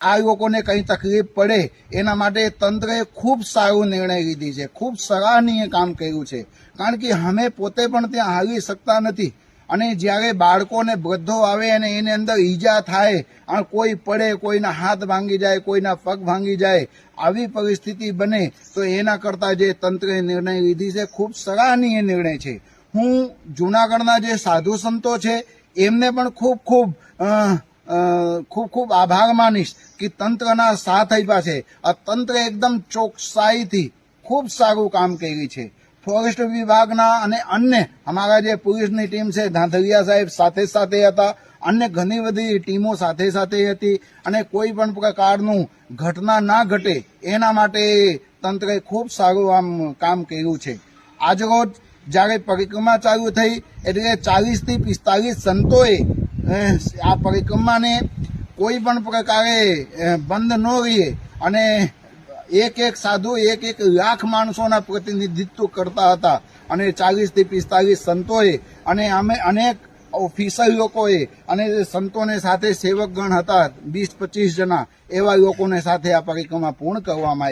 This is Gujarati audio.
આ લોકોને કંઈ તકલીફ પડે એના માટે તંત્રએ ખૂબ સારો નિર્ણય લીધી છે, ખૂબ સરાહનીય કામ કર્યું છે. કારણ કે અમે પોતે પણ ત્યાં હાલી શકતા નથી અને જ્યારે બાળકોને વૃદ્ધો આવે અને એની અંદર ઈજા થાય અને કોઈ પડે, કોઈના હાથ ભાંગી જાય, કોઈના પગ ભાંગી જાય, આવી પરિસ્થિતિ બને તો એના કરતાં જે તંત્રએ નિર્ણય લીધી છે ખૂબ સરાહનીય નિર્ણય છે. હું જૂનાગઢના જે સાધુ સંતો છે એમને પણ ખૂબ આભાર માનીશ કે તંત્રના સાથ આપ્યા છે. આ તંત્ર એકદમ ચોકસાઈથી ખૂબ સારું કામ કર્યું છે. ફોરેસ્ટ વિભાગના અને અન્ય અમારા જે પોલીસની ટીમ છે, ધાંધલિયા સાહેબ સાથે હતા, અન્ય ઘણી બધી ટીમો સાથે હતી અને કોઈ પણ પ્રકારનું ઘટના ના ઘટે એના માટે તંત્રએ ખૂબ સારું આમ કામ કર્યું છે. આજરોજ જ્યારે પરિક્રમા ચાલુ થઈ એટલે 40 થી 45 સંતોએ આ પરિક્રમાને કોઈ પણ પ્રકારે બંધ ન રહીએ અને એક સાધુ એક લાખ માણસોના પ્રતિનિધિત્વ કરતા હતા અને 40 થી 45 સંતોએ અને અમે અનેક ઓફિસર લોકોએ અને સંતોને સાથે સેવકગણ હતા 20-25 જણા, એવા લોકોને સાથે આ પરિક્રમા પૂર્ણ કરવામાં આવી.